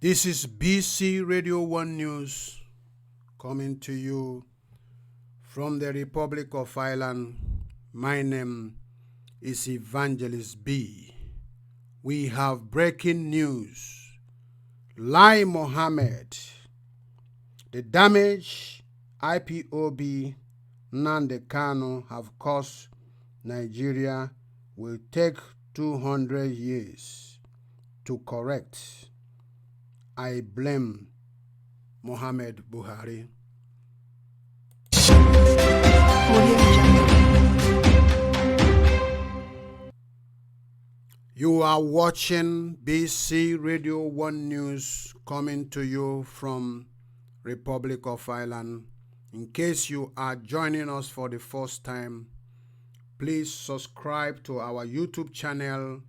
This is BC Radio 1 News coming to you from the Republic of Ireland. My name is Evangelist B. We have breaking news. Mohammed. The damage Ipob Nnamdi Kanu have caused Nigeria will take 200 years to correct. I blame Mohammed Buhari. You are watching BC Radio 1 News coming to you from Republic of Ireland. In case you are joining us for the first time, please subscribe to our YouTube channel.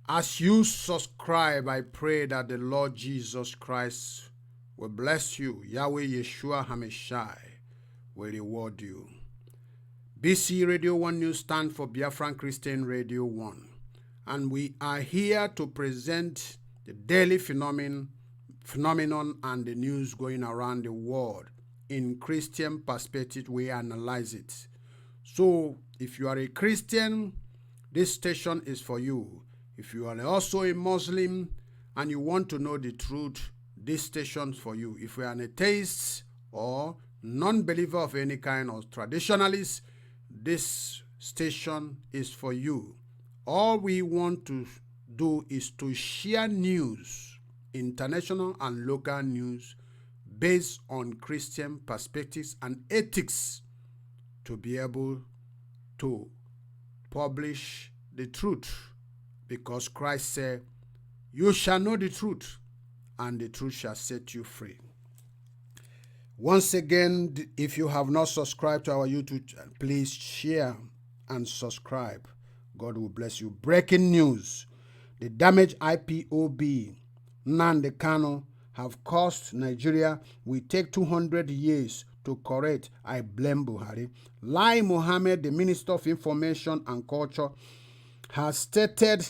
As you subscribe, I pray that the Lord Jesus Christ will bless you. Yahweh Yeshua HaMashai will reward you. BC Radio 1 News stands for Biafran Christian Radio 1. And we are here to present the daily phenomenon and the news going around the world. In Christian perspective, we analyze it. So, if you are a Christian, this station is for you. If you are also a Muslim and you want to know the truth, this station is for you. If you are an atheist or non-believer of any kind or traditionalist, this station is for you. All we want to do is to share news, international and local news, based on Christian perspectives and ethics, to be able to publish the truth. Because Christ said, you shall know the truth, and the truth shall set you free. Once again, if you have not subscribed to our YouTube channel, please share and subscribe. God will bless you. Breaking news. The damage Ipob Nnamdi Kanu have caused Nigeria will take 200 years to correct. I blame Buhari. Mohammed, the Minister of Information and Culture, has stated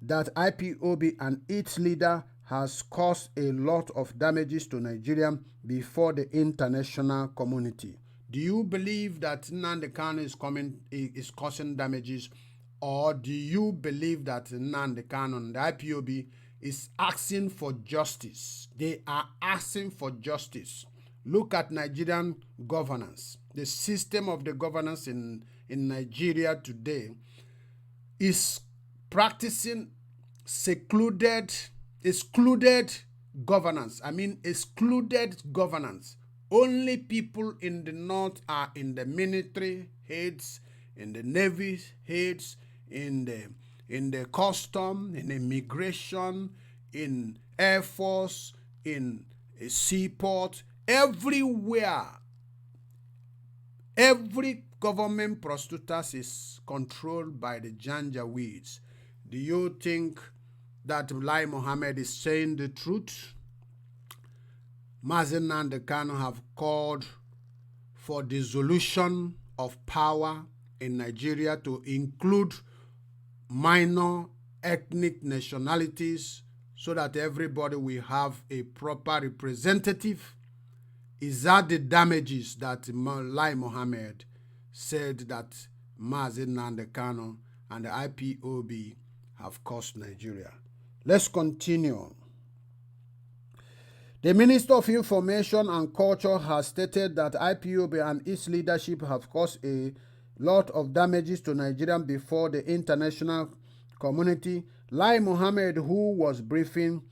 that Ipob and its leader has caused a lot of damages to Nigeria before the international community. Do you believe that Nnamdi Kanu is causing damages? Or do you believe that Nnamdi Kanu and the Ipob is asking for justice? They are asking for justice. Look at Nigerian governance. The system of the governance in Nigeria today is practicing excluded governance. Excluded governance. Only people in the north are in the military heads, in the navy heads, in the custom, in immigration, in air force, in a seaport, everywhere. Every government prostitutes is controlled by the Janjaweeds. Do you think that Mohammed is saying the truth? Mazen and the Kanu have called for dissolution of power in Nigeria to include minor ethnic nationalities so that everybody will have a proper representative. Is that the damages that Mohammed said that Mazen and the Kanu and the Ipob have caused Nigeria? Let's continue. The Minister of Information and Culture has stated that Ipob and its leadership have caused a lot of damages to Nigeria before the international community. Mohammed, who was briefing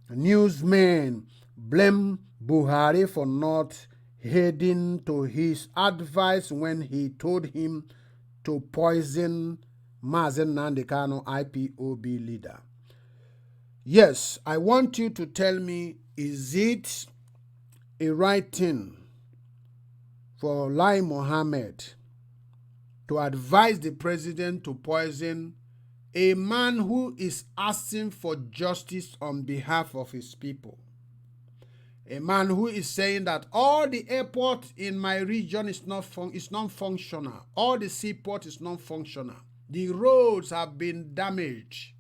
Newsmen, blamed Buhari for not heeding to his advice when he told him to poison Mazen Nnamdi Kanu, Ipob leader. Yes, I want you to tell me, is it a right thing for Mohammed to advise the president to poison a man who is asking for justice on behalf of his people? A man who is saying that all the airport in my region is non-functional. All the seaport is non-functional. The roads have been damaged.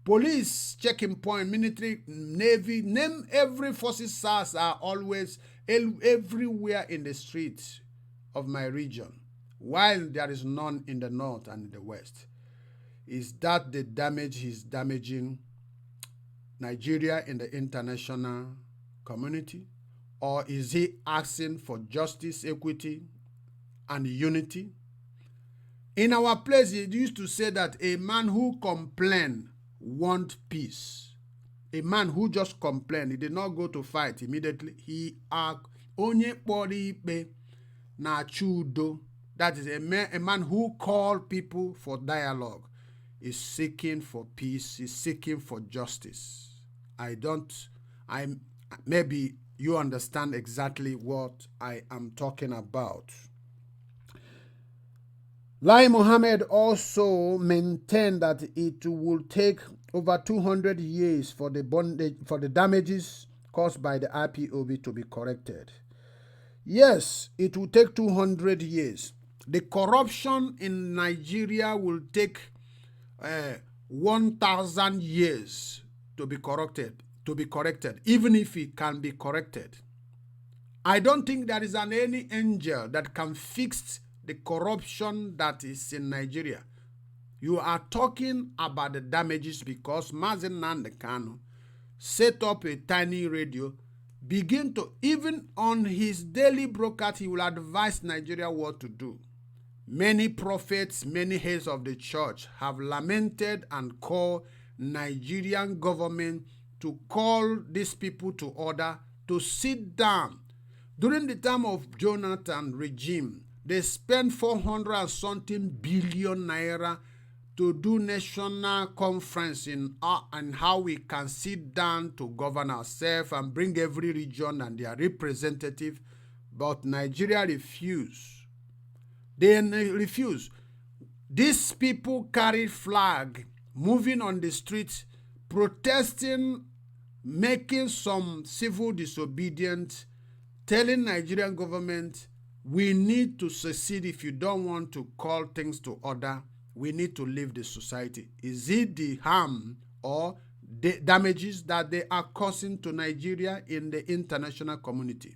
police checking point, military, navy, name every forces SARS are always everywhere in the streets of my region, while there is none in the north and in the west. Is that the damage he's damaging Nigeria in the international community? Or is he asking for justice, equity, and unity? In our place, he used to say that a man who complains wants peace. A man who just complained, he did not go to fight immediately. He onye kpọrọ na chudo. That is a man who called people for dialogue, is seeking for peace, is seeking for justice. Maybe you understand exactly what I am talking about. Lai Mohammed also maintained that it will take over 200 years for the damages caused by the IPOB to be corrected. Yes, it will take 200 years. The corruption in Nigeria will take 1,000 years to be corrected, even if it can be corrected. I don't think there is any angel that can fix the corruption that is in Nigeria. You are talking about the damages because Mazen Nnamdi Kanu set up a tiny radio, begin to, even on his daily broadcast, he will advise Nigeria what to do. Many prophets, many heads of the church have lamented and called Nigerian government to call these people to order, to sit down. During the time of Jonathan regime, they spent 400 and something billion naira to do national conference in how we can sit down to govern ourselves and bring every region and their representative. But Nigeria refused. They refused. These people carried flag, moving on the streets, protesting, making some civil disobedience, telling Nigerian government, we need to secede. If you don't want to call things to order, we need to leave the society. Is it the harm or the damages that they are causing to Nigeria in the international community?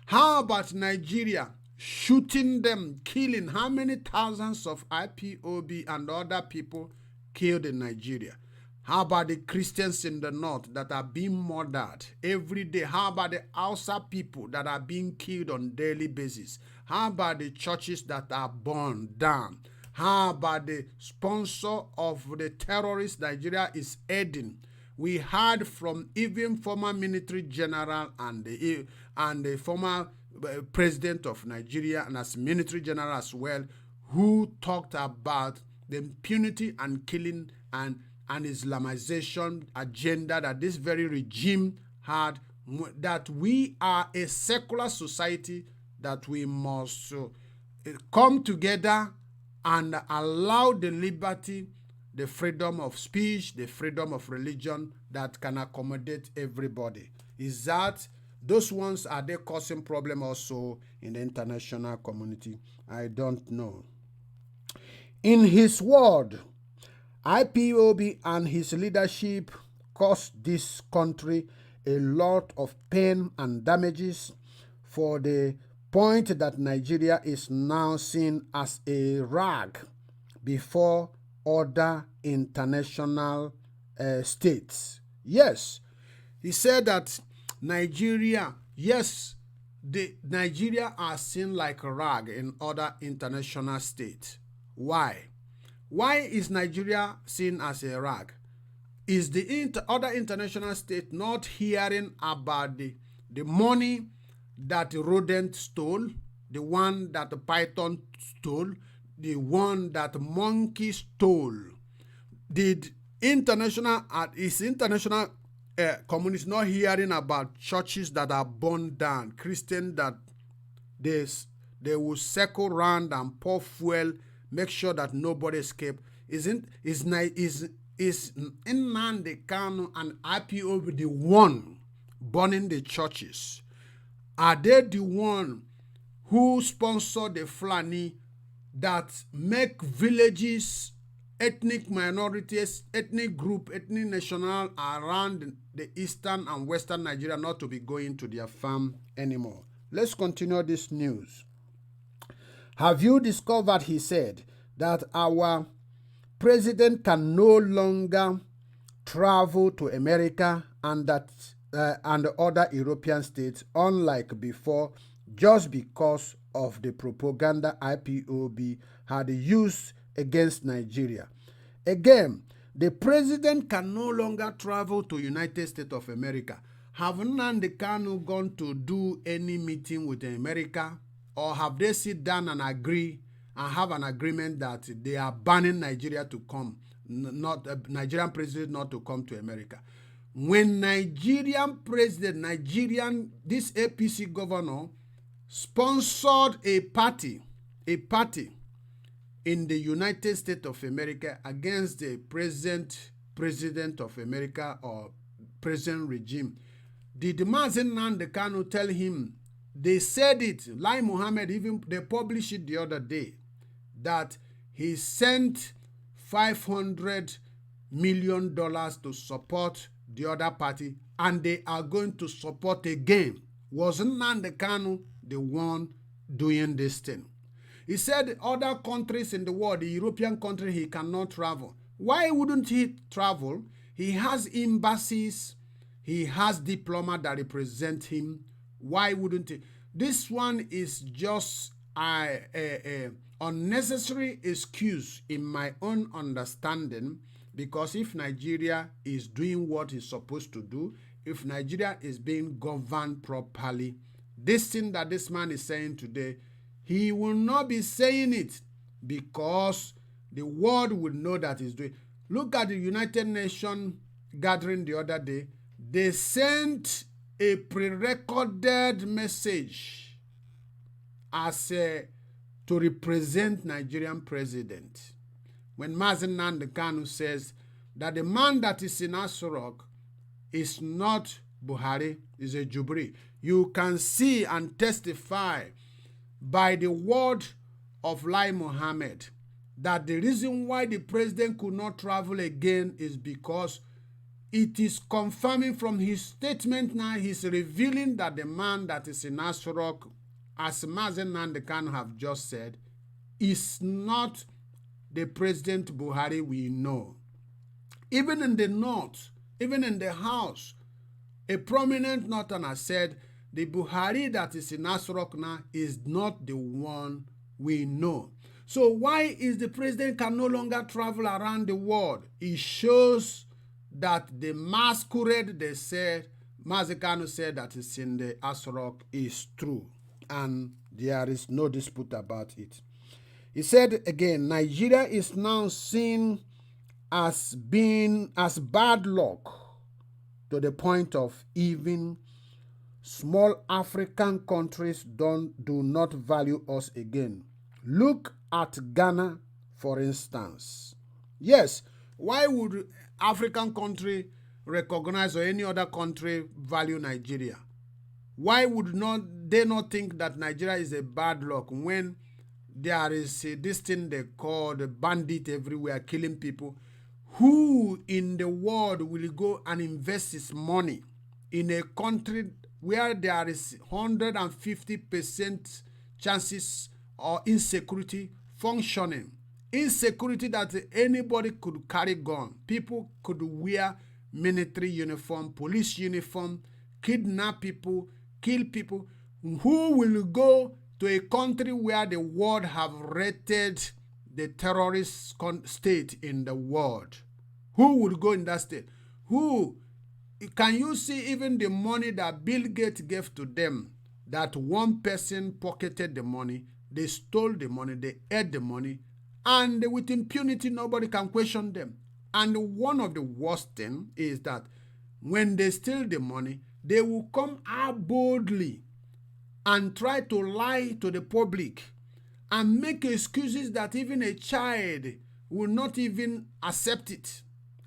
How about Nigeria shooting them, killing how many thousands of IPOB and other people killed in Nigeria? How about the Christians in the north that are being murdered every day? How about the Hausa people that are being killed on a daily basis? How about the churches that are burned down? How about the sponsor of the terrorists Nigeria is aiding? We heard from even former military general and the former president of Nigeria, and as military general as well, who talked about the impunity and killing and Islamization agenda that this very regime had, that we are a secular society, that we must come together and allow the liberty, the freedom of speech, the freedom of religion that can accommodate everybody. Is that those ones, are they causing problem also in the international community? I don't know. In his word, IPOB and his leadership cost this country a lot of pain and damages, for the point that Nigeria is now seen as a rag before other international states. Yes, he said that Nigeria, yes, Nigeria are seen like a rag in other international states. Why? Why is Nigeria seen as a rag? Is the other international state not hearing about the money that the rodent stole, the one that the python stole, the one that the monkey stole? Did international communities not hearing about churches that are burned down, Christians that they will circle around and pour fuel, make sure that nobody escape? Is Nnamdi Kanu and IPOB the one burning the churches? Are they the one who sponsor the Fulani that make villages ethnic minorities, ethnic group, ethnic national around the eastern and western Nigeria not to be going to their farm anymore. Let's continue this news. Have you discovered, he said, that our president can no longer travel to America and other European states, unlike before, just because of the propaganda IPOB had used against Nigeria. Again, the president can no longer travel to United States of America. Have Nnamdi Kanu gone to do any meeting with America, or have they sit down and agree and have an agreement that they are banning Nigeria to come, not Nigerian president not to come to America? When Nigerian president, this APC governor sponsored a party in the United States of America against the president of America or present regime, did Mazen Nnamdi Kanu tell him? They said it, like Mohammed, even they published it the other day, that he sent $500 million to support the other party, and they are going to support again. Wasn't Nnamdi Kanu the one doing this thing? He said other countries in the world, the European country, he cannot travel. Why wouldn't he travel? He has embassies, he has diplomats that represent him. Why wouldn't he? This one is just an unnecessary excuse in my own understanding, because if Nigeria is doing what it's supposed to do, if Nigeria is being governed properly, this thing that this man is saying today, he will not be saying it because the world will know that he's doing. Look at the United Nations gathering the other day. They sent a pre-recorded message as to represent Nigerian president. When Mazen Nnamdi Kanu says that the man that is in Asorok is not Buhari, is a Jubri. You can see and testify by the word of Lai Mohammed that the reason why the president could not travel again is because it is confirming from his statement now. He's revealing that the man that is in Asorok, as Mazen Nnamdi Kanu have just said, is not the President Buhari we know. Even in the north, even in the house, a prominent northerner said the Buhari that is in Asorok now is not the one we know. So why is the president can no longer travel around the world? It shows that the masquerade they said, Mazen Kanu said that is in the Asorok is true. And there is no dispute about it. He said again, Nigeria is now seen as being as bad luck to the point of even small African countries do not value us again. Look at Ghana, for instance. Yes, why would African country recognize or any other country value Nigeria? Why would they not think that Nigeria is a bad luck when there is this thing they call the bandit everywhere killing people? Who in the world will go and invest his money in a country where there is 150% chances or insecurity functioning? Insecurity that anybody could carry gun. People could wear military uniform, police uniform, kidnap people, kill people. Who will go to a country where the world have rated the terrorist state in the world? Who would go in that state? Who? Can you see even the money that Bill Gates gave to them, that one person pocketed the money, they stole the money, they ate the money, and with impunity, nobody can question them. And one of the worst things is that when they steal the money, they will come out boldly and try to lie to the public and make excuses that even a child will not even accept it.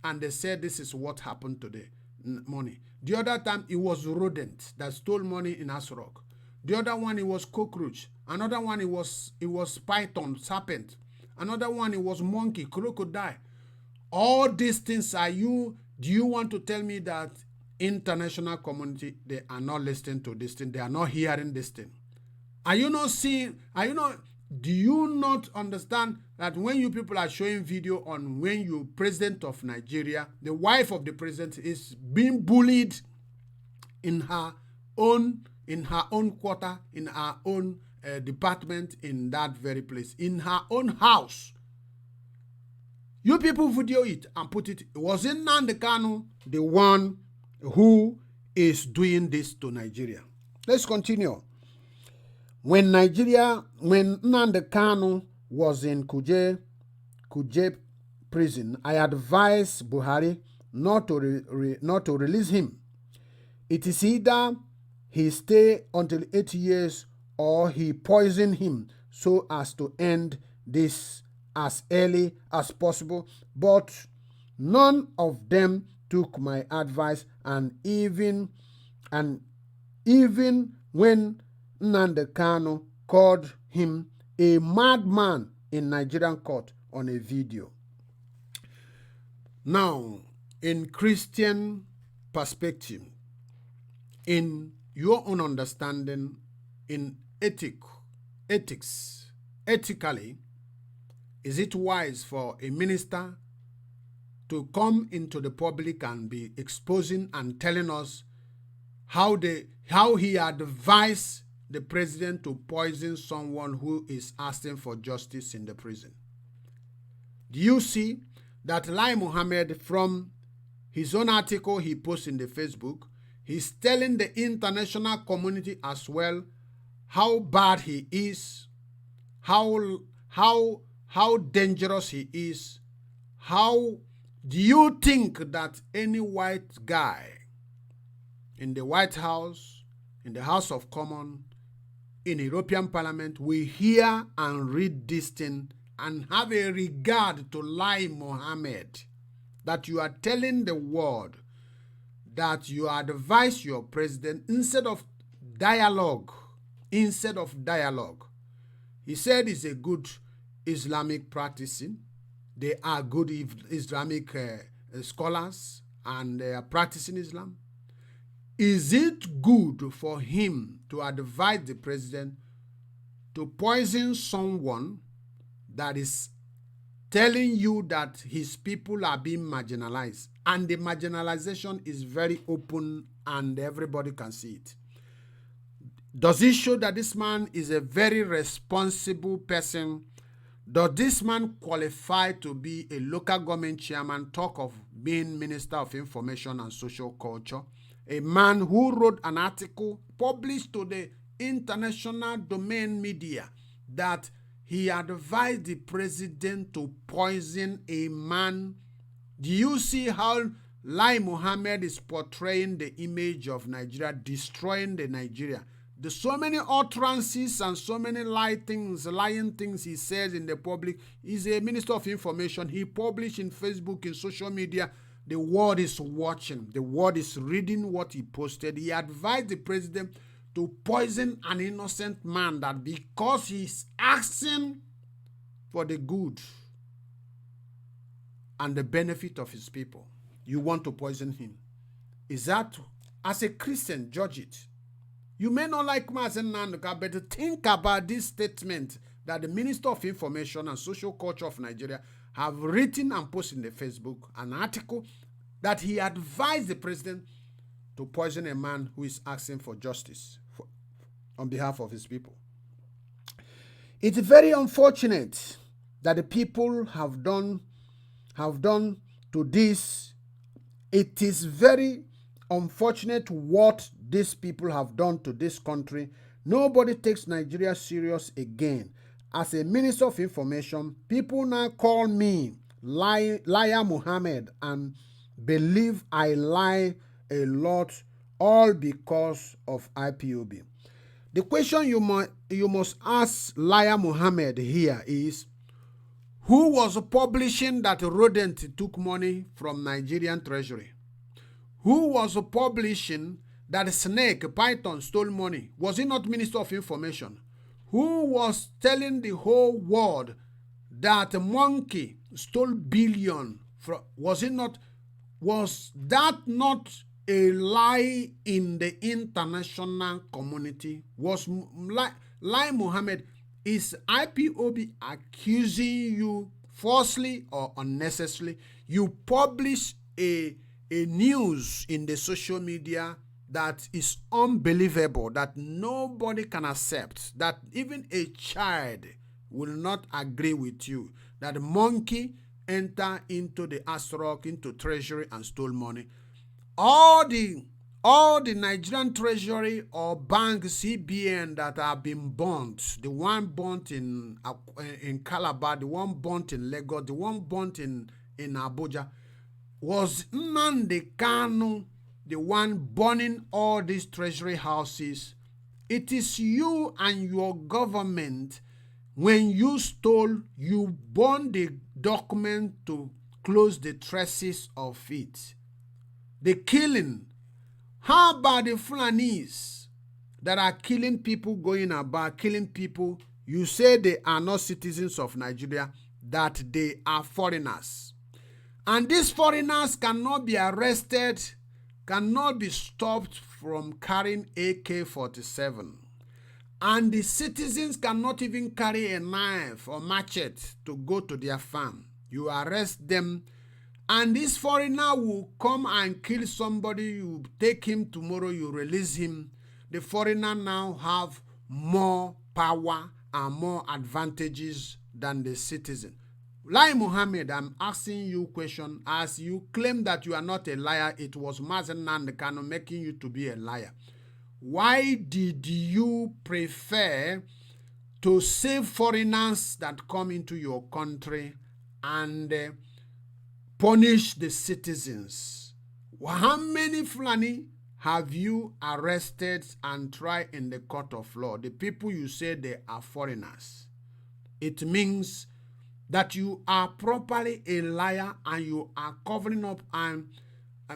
And they said this is what happened to the money. The other time, it was rodent that stole money in Asorok. The other one, it was cockroach. Another one, it was python, serpent. Another one, it was monkey, crocodile. All these things do you want to tell me that international community, they are not listening to this thing, they are not hearing this thing? Do you not understand that when you people are showing video on when you president of Nigeria, the wife of the president is being bullied in her own quarter, in her own department, in that very place, in her own house? You people video it and put it. Wasn't Nnamdi Kanu the one who is doing this to Nigeria? Let's continue. When Nnamdi Kanu was in Kuje prison, I advised Buhari not to release him. It is either he stay until 8 years or he poison him so as to end this as early as possible. But none of them took my advice, and even when Nnamdi Kanu called him a madman in Nigerian court on a video. Now, in Christian perspective, in your own understanding, in ethically, is it wise for a minister to come into the public and be exposing and telling us how he advised the president to poison someone who is asking for justice in the prison? Do you see that Lai Mohammed, from his own article he posts in the Facebook, he's telling the international community as well how bad he is, how dangerous he is. How do you think that any white guy in the White House, in the House of Commons, in European Parliament will hear and read this thing and have a regard to Lai Mohammed, that you are telling the world that you advise your president instead of dialogue? He said he's a good Islamic practicing. They are good Islamic scholars and they are practicing Islam. Is it good for him to advise the president to poison someone that is telling you that his people are being marginalized, and the marginalization is very open and everybody can see it? Does it show that this man is a very responsible person? Does this man qualify to be a local government chairman, talk of being Minister of Information and Social Culture? A man who wrote an article published to the international domain media that he advised the president to poison a man. Do you see how Lai Mohammed is portraying the image of Nigeria, destroying the Nigeria? There's so many utterances and so many lying things he says in the public. He's a Minister of Information. He published in Facebook, in social media. The world is watching. The world is reading what he posted. He advised the president to poison an innocent man, that because he's asking for the good and the benefit of his people, you want to poison him. Is that, as a Christian, judge it? You may not like Mazen Nanduka, but think about this statement that the Minister of Information and Social Culture of Nigeria have written and posted in the Facebook, an article that he advised the president to poison a man who is asking for justice on behalf of his people. It's very unfortunate that the people have done to this. It is very unfortunate what these people have done to this country. Nobody takes Nigeria serious again. As a Minister of Information, people now call me Liar Mohammed and believe I lie a lot, all because of IPOB. The question you must ask Liar Mohammed here is, who was publishing that rodent took money from Nigerian treasury? Who was publishing that snake, python, stole money? Was it not Minister of Information? Who was telling the whole world that a monkey stole billion Was it not? Was that not a lie in the international community? Was Lai Mohammed, is IPOB accusing you falsely or unnecessarily? You publish a news in the social media that is unbelievable, that nobody can accept, that even a child will not agree with you, that the monkey enter into the Asrock, into treasury and stole money. All the Nigerian treasury or bank CBN that have been burnt, the one burnt in Calabar, the one burnt in Lagos, the one burnt in Abuja, was Nnamdi Kanu the one burning all these treasury houses? It is you and your government. When you stole, you burned the document to close the traces of it. The killing. How about the Fulanis that are killing people, going about killing people? You say they are not citizens of Nigeria, that they are foreigners. And these foreigners cannot be arrested, cannot be stopped from carrying AK-47. And the citizens cannot even carry a knife or machete to go to their farm. You arrest them, and this foreigner will come and kill somebody. You take him tomorrow, you release him. The foreigner now have more power and more advantages than the citizen. Lai Mohammed, I'm asking you a question. As you claim that you are not a liar, it was Mazen Nnamdi Kanu making you to be a liar. Why did you prefer to save foreigners that come into your country and punish the citizens? How many Fulani have you arrested and tried in the court of law? The people you say they are foreigners. It means that you are properly a liar and you are covering up, and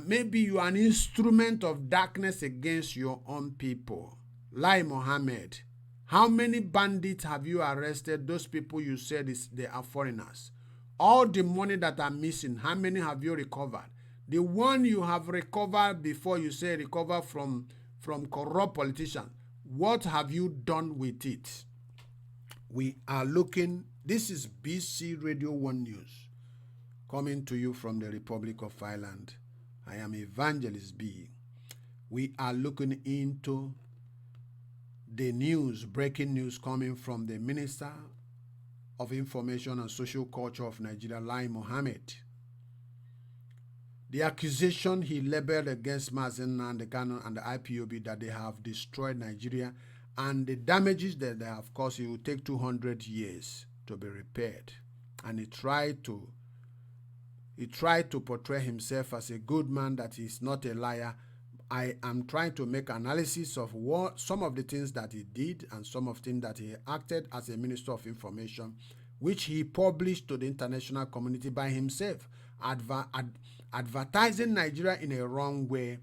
maybe you are an instrument of darkness against your own people. Lai Mohammed, how many bandits have you arrested? Those people you said they are foreigners. All the money that are missing, how many have you recovered? The one you have recovered before, you say recover from corrupt politicians. What have you done with it? We are looking. This is BC Radio 1 News, coming to you from the Republic of Ireland. I am Evangelist B. We are looking into the news, breaking news coming from the Minister of Information and Social Culture of Nigeria, Lai Mohammed. The accusation he labeled against Mazen Nnamdi Kanu and the IPOB that they have destroyed Nigeria, and the damages that they have caused, it will take 200 years to be repaired. And he tried to portray himself as a good man, that he's not a liar. I am trying to make analysis of some of the things that he did and some of the things that he acted as a Minister of Information, which he published to the international community by himself, advertising Nigeria in a wrong way,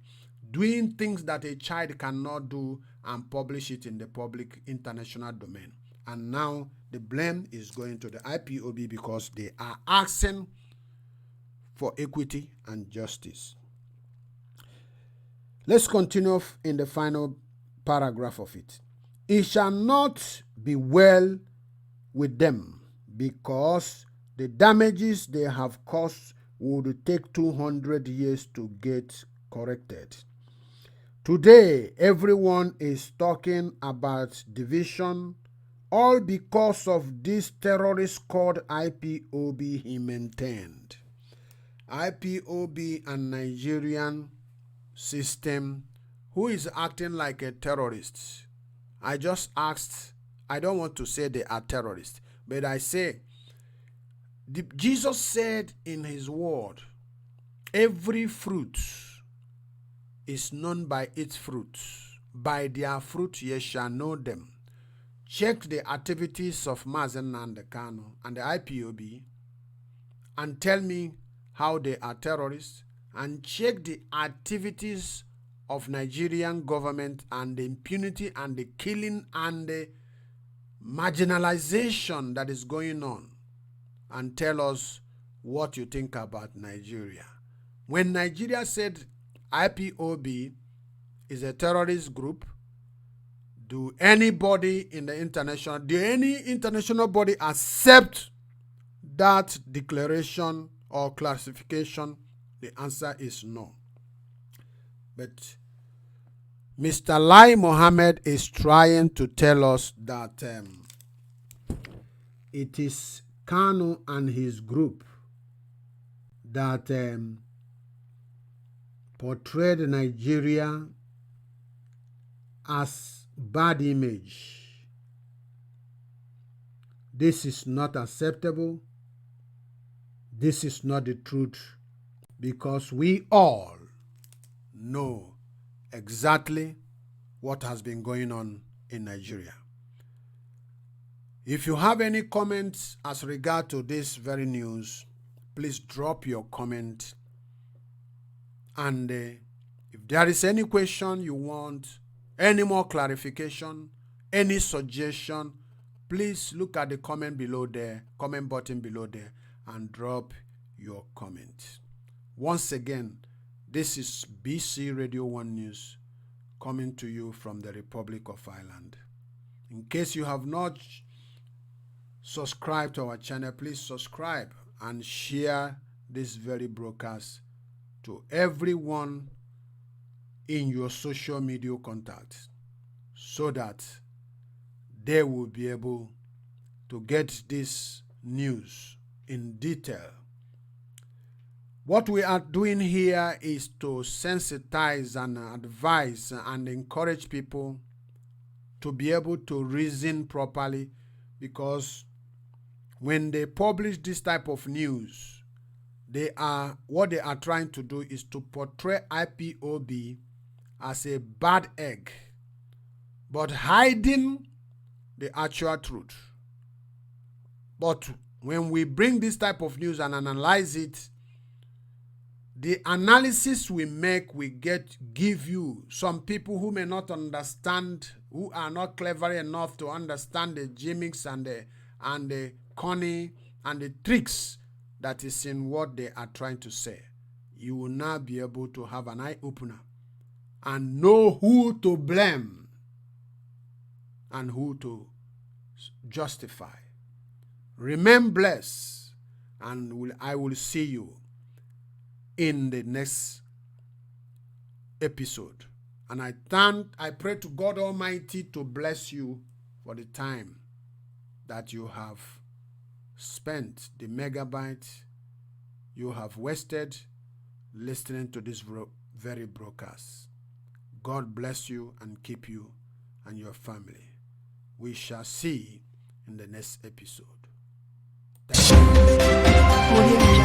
doing things that a child cannot do, and publish it in the public international domain. And now the blame is going to the IPOB because they are asking for equity and justice. Let's continue in the final paragraph of it. It shall not be well with them, because the damages they have caused would take 200 years to get corrected. Today, everyone is talking about division, all because of this terrorist called IPOB, he maintained. IPOB and Nigerian system, who is acting like a terrorist? I just asked, I don't want to say they are terrorists, but I say, Jesus said in his word, every fruit is known by its fruits. By their fruit ye shall know them. Check the activities of Mazen Nnamdi Kanu and the IPOB and tell me how they are terrorists, and check the activities of Nigerian government and the impunity and the killing and the marginalization that is going on, and tell us what you think about Nigeria. When Nigeria said IPOB is a terrorist group, do anybody in the international, do any international body accept that declaration or classification? The answer is no. But Mr. Lai Mohammed is trying to tell us that it is Kanu and his group that portrayed Nigeria as bad image. This is not acceptable. This is not the truth, because we all know exactly what has been going on in Nigeria. If you have any comments as regard to this very news, please drop your comment. And if there is any question you want, any more clarification, any suggestion, please look at the comment below there, comment button below there, and drop your comment. Once again, this is BC Radio 1 News coming to you from the Republic of Ireland. In case you have not subscribed to our channel, please subscribe and share this very broadcast to everyone in your social media contacts, so that they will be able to get this news in detail. What we are doing here is to sensitize and advise and encourage people to be able to reason properly, because when they publish this type of news, what they are trying to do is to portray IPOB as a bad egg, but hiding the actual truth. But when we bring this type of news and analyze it, the analysis we make, give you some people who may not understand, who are not clever enough to understand the gimmicks and the cunning and the tricks that is in what they are trying to say. You will now be able to have an eye opener and know who to blame and who to justify. Remain blessed, and I will see you in the next episode. And I pray to God Almighty to bless you for the time that you have spent, the megabyte you have wasted listening to this very broadcast. God bless you and keep you and your family. We shall see in the next episode. Thank you.